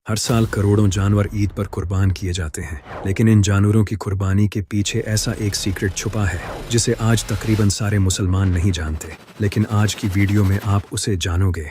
हर साल करोड़ों जानवर ईद पर कुर्बान किए जाते हैं, लेकिन इन जानवरों की कुर्बानी के पीछे ऐसा एक सीक्रेट छुपा है जिसे आज तकरीबन सारे मुसलमान नहीं जानते। लेकिन आज की वीडियो में आप उसे जानोगे।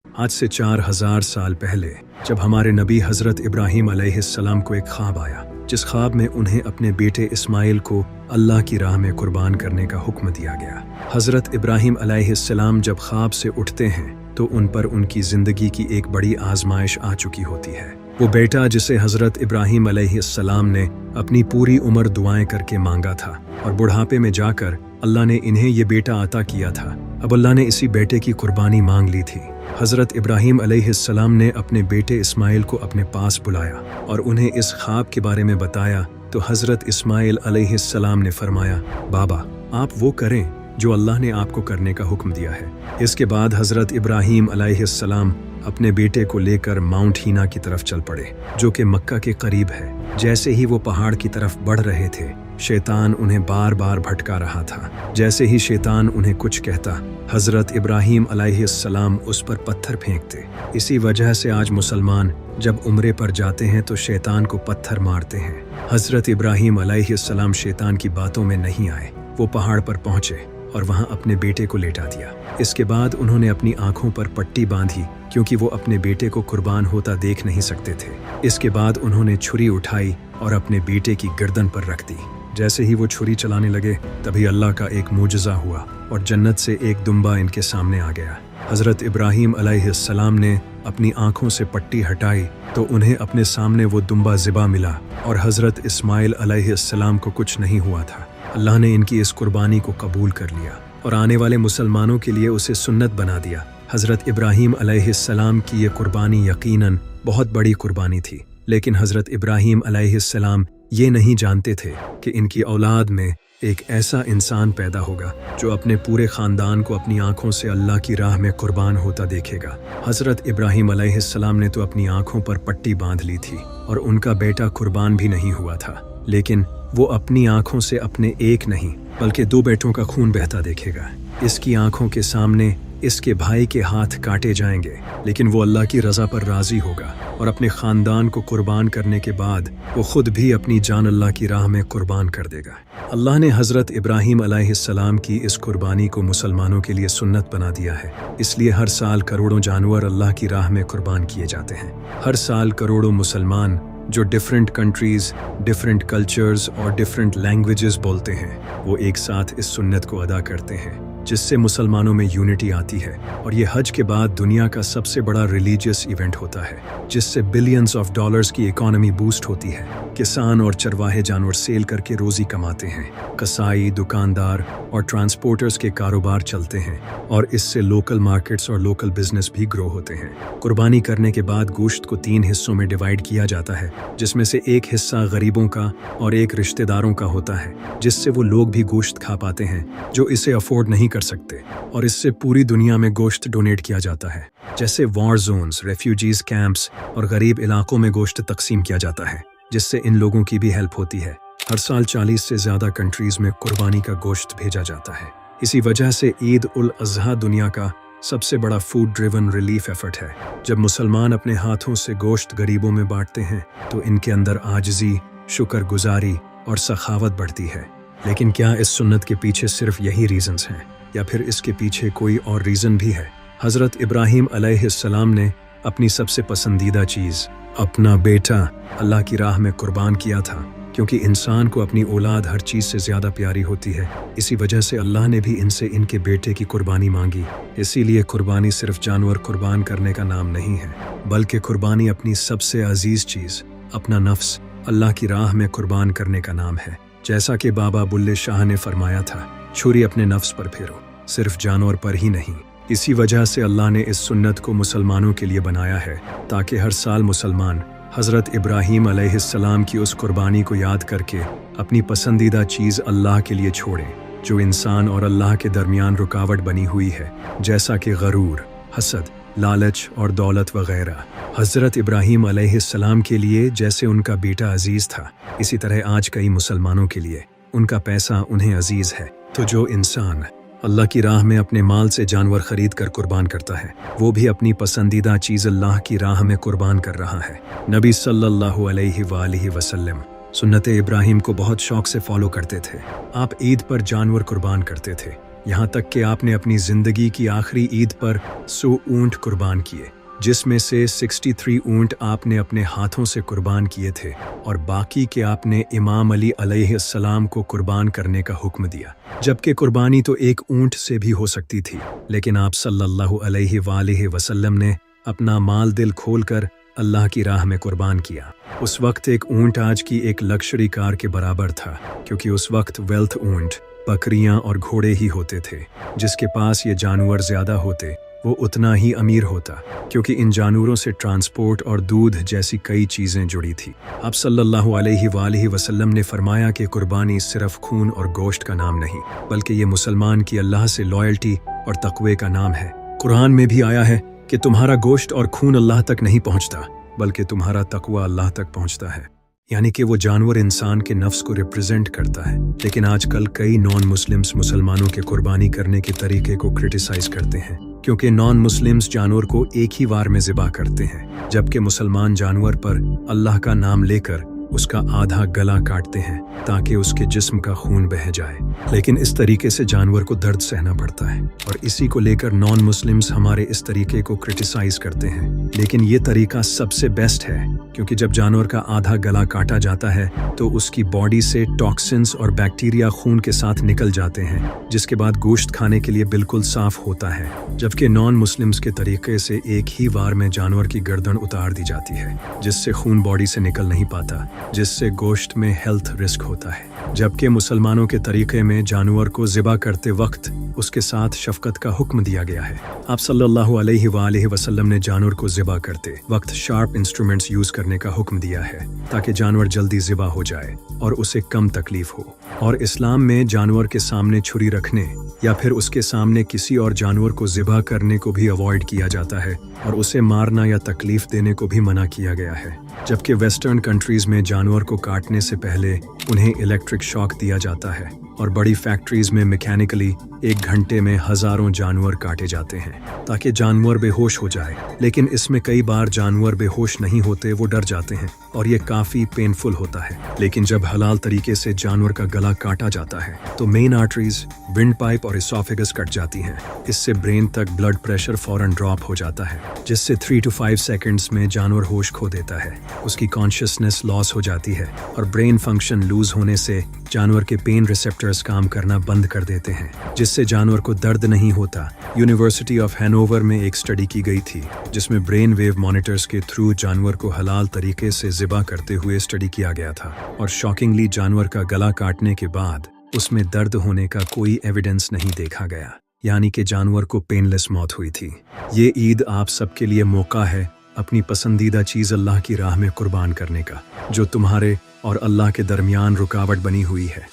आज से 4000 साल पहले जब हमारे नबी हजरत इब्राहीम अलैहिस्सलाम को एक ख्वाब आया, जिस ख्वाब में उन्हें अपने बेटे इस्माइल को अल्लाह की राह में कुर्बान करने का हुक्म दिया गया। हजरत इब्राहीम अलैहिस्सलाम जब ख्वाब से उठते हैं तो उन पर उनकी जिंदगी की एक बड़ी आजमाइश आ चुकी होती है। वो बेटा जिसे हजरत इब्राहीम अलैहिस्सलाम ने अपनी पूरी उम्र दुआएं करके मांगा था और बुढ़ापे में जाकर अल्लाह ने इन्हें ये बेटा अता किया था। अब अल्लाह ने इसी बेटे की कुर्बानी मांग ली थी। हजरत इब्राहीम अलैहिस्सलाम ने अपने बेटे इस्माइल को अपने पास बुलाया और उन्हें इस ख्वाब के बारे में बताया तो हजरत इस्माइल अलैहिस्सलाम ने फरमाया, बाबा आप वो करें जो अल्लाह ने आपको करने का हुक्म दिया है। इसके बाद हजरत इब्राहीम अलैहिस्सलाम अपने बेटे को लेकर माउंट हीना की तरफ चल पड़े, जो कि मक्का के करीब है। जैसे ही वो पहाड़ की तरफ बढ़ रहे थे, शैतान उन्हें बार बार भटका रहा था। जैसे ही शैतान उन्हें कुछ कहता, हजरत इब्राहीम अलैहिस्सलाम उस पर पत्थर फेंकते। इसी वजह से आज मुसलमान जब उम्रे पर जाते हैं तो शैतान को पत्थर मारते हैं। हजरत इब्राहीम अलैहिस्सलाम शैतान की बातों में नहीं आए। वो पहाड़ पर पहुंचे और वहां अपने बेटे को लेटा दिया। इसके बाद उन्होंने अपनी आंखों पर पट्टी बांधी, क्योंकि वो अपने बेटे को कुर्बान होता देख नहीं सकते थे। इसके बाद उन्होंने छुरी उठाई और अपने बेटे की गर्दन पर रख दी। जैसे ही वो छुरी चलाने लगे, तभी अल्लाह का एक मूजज़ा हुआ और जन्नत से एक दुम्बा इनके सामने आ गया। हजरत इब्राहीम अलैहिस्सलाम ने अपनी आंखों से पट्टी हटाई तो उन्हें अपने सामने वो दुम्बा ज़िबा मिला और हजरत इस्माइल अलैहिस्सलाम को कुछ नहीं हुआ था। अल्लाह ने इनकी इस कुर्बानी को कबूल कर लिया और आने वाले मुसलमानों के लिए उसे सुन्नत बना दिया। हजरत इब्राहीम अलैहिस्सलाम की ये कुर्बानी यकीनन बहुत बड़ी कुर्बानी थी, लेकिन हजरत इब्राहीम अलैहिस्सलाम ये नहीं जानते थे कि इनकी औलाद में एक ऐसा इंसान पैदा होगा जो अपने पूरे ख़ानदान को अपनी आंखों से अल्लाह की राह में कुर्बान होता देखेगा। हजरत इब्राहीम अलैहिस्सलाम ने तो अपनी आंखों पर पट्टी बांध ली थी और उनका बेटा कुर्बान भी नहीं हुआ था, लेकिन वो अपनी आंखों से अपने एक नहीं बल्कि 2 बेटों का खून बहता देखेगा। इसकी आंखों के सामने इसके भाई के हाथ काटे जाएंगे, लेकिन वो अल्लाह की रज़ा पर राज़ी होगा और अपने ख़ानदान को कुर्बान करने के बाद वो खुद भी अपनी जान अल्लाह की राह में कुर्बान कर देगा। अल्लाह ने हज़रत इब्राहीम अलैहिस्सलाम की इस कुर्बानी को मुसलमानों के लिए सुन्नत बना दिया है। इसलिए हर साल करोड़ों जानवर अल्लाह की राह में कुर्बान किए जाते हैं। हर साल करोड़ों मुसलमान जो डिफरेंट कंट्रीज़, डिफरेंट कल्चर्स और डिफरेंट लैंग्वेजेस बोलते हैं, वो एक साथ इस सुन्नत को अदा करते हैं, जिससे मुसलमानों में यूनिटी आती है। और ये हज के बाद दुनिया का सबसे बड़ा रिलीजियस इवेंट होता है, जिससे बिलियंस ऑफ डॉलर्स की इकोनॉमी बूस्ट होती है। किसान और चरवाहे जानवर सेल करके रोजी कमाते हैं। कसाई, दुकानदार और ट्रांसपोर्टर्स के कारोबार चलते हैं और इससे लोकल मार्केट्स और लोकल बिजनेस भी ग्रो होते हैं। कुर्बानी करने के बाद गोश्त को 3 हिस्सों में डिवाइड किया जाता है, जिसमें से एक हिस्सा गरीबों का और एक रिश्तेदारों का होता है, जिससे वो लोग भी गोश्त खा पाते हैं जो इसे अफोर्ड नहीं कर सकते। और इससे पूरी दुनिया में गोश्त डोनेट किया जाता है। जैसे वॉर जोन्स, रेफ्यूजीज कैंप्स और गरीब इलाकों में गोश्त तकसीम किया जाता है, जिससे इन लोगों की भी हेल्प होती है। हर साल 40 से ज़्यादा कंट्रीज में कुर्बानी का गोश्त भेजा जाता है। इसी वजह से ईद उल अज़हा दुनिया का सबसे बड़ा फूड ड्रिवन रिलीफ एफर्ट है। जब मुसलमान अपने हाथों से गोश्त गरीबों में बांटते हैं तो इनके अंदर आजिज़ी, शुक्रगुजारी और सखावत बढ़ती है। लेकिन क्या इस सुन्नत के पीछे सिर्फ यही रीजंस हैं या फिर इसके पीछे कोई और रीज़न भी है? हज़रत इब्राहीम अलैहिस्सलाम ने अपनी सबसे पसंदीदा चीज़, अपना बेटा, अल्लाह की राह में कुर्बान किया था, क्योंकि इंसान को अपनी औलाद हर चीज़ से ज़्यादा प्यारी होती है। इसी वजह से अल्लाह ने भी इनसे इनके बेटे की कुर्बानी मांगी। इसीलिए कुर्बानी सिर्फ जानवर कुर्बान करने का नाम नहीं है, बल्कि कुर्बानी अपनी सबसे अजीज़ चीज़, अपना नफ्स, अल्लाह की राह में कुर्बान करने का नाम है। जैसा कि बाबा बुल्ले शाह ने फरमाया था, छुरी अपने नफ्स पर फेरो, सिर्फ जानवर पर ही नहीं। इसी वजह से अल्लाह ने इस सुन्नत को मुसलमानों के लिए बनाया है, ताकि हर साल मुसलमान हज़रत इब्राहीम अलैहिस्सलाम की उस कुर्बानी को याद करके अपनी पसंदीदा चीज़ अल्लाह के लिए छोड़ें, जो इंसान और अल्लाह के दरमियान रुकावट बनी हुई है, जैसा कि गरूर, हसद, लालच और दौलत वगैरह। हज़रत इब्राहीम अलैहिस्सलाम के लिए जैसे उनका बेटा अजीज़ था, इसी तरह आज कई मुसलमानों के लिए उनका पैसा उन्हें अजीज़ है। तो जो इंसान अल्लाह की राह में अपने माल से जानवर खरीद कर कुर्बान करता है, वो भी अपनी पसंदीदा चीज़ अल्लाह की राह में कुर्बान कर रहा है। नबी सल्लल्लाहु अलैहि वसल्लम सुन्नत इब्राहिम को बहुत शौक से फॉलो करते थे। आप ईद पर जानवर कुर्बान करते थे, यहाँ तक कि आपने अपनी ज़िंदगी की आखिरी ईद पर 100 ऊँट कुर्बान किए, जिसमें से 63 ऊँट आपने अपने हाथों से कुर्बान किए थे और बाकी के आपने इमाम अली अलैहिस्सलाम को कुर्बान करने का हुक्म दिया। जबकि कुर्बानी तो एक ऊँट से भी हो सकती थी, लेकिन आप सल्लल्लाहु अलैहि वसल्लम ने अपना माल दिल खोलकर अल्लाह की राह में कुर्बान किया। उस वक्त एक ऊँट आज की एक लग्जरी कार के बराबर था, क्योंकि उस वक्त वेल्थ ऊँट, बकरियां और घोड़े ही होते थे। जिसके पास ये जानवर ज्यादा होते वो उतना ही अमीर होता, क्योंकि इन जानवरों से ट्रांसपोर्ट और दूध जैसी कई चीज़ें जुड़ी थी। आप सल्लल्लाहु अलैहि वसल्लम ने फरमाया कि कुर्बानी सिर्फ खून और गोश्त का नाम नहीं, बल्कि ये मुसलमान की अल्लाह से लॉयल्टी और तक़वे का नाम है। कुरान में भी आया है कि तुम्हारा गोश्त और खून अल्लाह तक नहीं पहुँचता, बल्कि तुम्हारा तक़वा अल्लाह तक पहुँचता है। यानी कि वो जानवर इंसान के नफ्स को रिप्रेजेंट करता है। लेकिन आजकल कई नॉन मुस्लिम्स मुसलमानों के कुर्बानी करने के तरीके को क्रिटिसाइज करते हैं, क्योंकि नॉन मुस्लिम्स जानवर को एक ही वार में ज़िबा करते हैं, जबकि मुसलमान जानवर पर अल्लाह का नाम लेकर उसका आधा गला काटते हैं ताकि उसके जिस्म का खून बह जाए। लेकिन इस तरीके से जानवर को दर्द सहना पड़ता है, और इसी को लेकर नॉन मुस्लिम्स हमारे इस तरीके को क्रिटिसाइज करते हैं। लेकिन ये तरीका सबसे बेस्ट है, क्योंकि जब जानवर का आधा गला काटा जाता है तो उसकी बॉडी से टॉक्सिन्स और बैक्टीरिया खून के साथ निकल जाते हैं, जिसके बाद गोश्त खाने के लिए बिल्कुल साफ होता है। जबकि नॉन मुस्लिम्स के तरीके से एक ही वार में जानवर की गर्दन उतार दी जाती है, जिससे खून बॉडी से निकल नहीं पाता, जिससे गोश्त में हेल्थ रिस्क होता है। जबकि मुसलमानों के तरीके में जानवर को ज़िबा करते वक्त उसके साथ शफकत का हुक्म दिया गया है। आप सल्लल्लाहु अलैहि वसल्लम ने जानवर को ज़िबा करते वक्त शार्प इंस्ट्रूमेंट्स यूज करने का हुक्म दिया है, ताकि जानवर जल्दी ज़िबा हो जाए और उसे कम तकलीफ हो। और इस्लाम में जानवर के सामने छुरी रखने या फिर उसके सामने किसी और जानवर को ज़िबा करने को भी अवॉइड किया जाता है, और उसे मारना या तकलीफ देने को भी मना किया गया है। जबकि वेस्टर्न कंट्रीज में जानवर को काटने से पहले उन्हें इलेक्ट्रिक शॉक दिया जाता है, और बड़ी फैक्ट्रीज में मैकेनिकली 1 घंटे में हजारों जानवर काटे जाते हैं ताकि जानवर बेहोश हो जाए। लेकिन इसमें कई बार जानवर बेहोश नहीं होते, वो डर जाते हैं और ये काफ़ी पेनफुल होता है। लेकिन जब हलाल तरीके से जानवर का गला काटा जाता है तो मेन आर्टरीज, विंड पाइप और इसोफेगस कट जाती हैं। इससे ब्रेन तक ब्लड प्रेशर फौरन ड्रॉप हो जाता है, जिससे 3 to 5 सेकेंड्स में जानवर होश खो देता है। उसकी कॉन्शियसनेस लॉस हो जाती है, और ब्रेन फंक्शन लूज होने से जानवर के पेन रिसेप्टर्स काम करना बंद कर देते हैं, जिससे जानवर को दर्द नहीं होता। यूनिवर्सिटी ऑफ हैनोवर में एक स्टडी की गई थी, जिसमें ब्रेन वेव मॉनिटर्स के थ्रू जानवर को हलाल तरीके से ज़िबा करते हुए स्टडी किया गया था, और शॉकिंगली जानवर का गला काटने के बाद उसमें दर्द होने का कोई एविडेंस नहीं देखा गया, यानी कि जानवर को पेनलेस मौत हुई थी। ये ईद आप सबके लिए मौका है अपनी पसंदीदा चीज़ अल्लाह की राह में कुर्बान करने का, जो तुम्हारे और अल्लाह के दरमियान रुकावट बनी हुई है।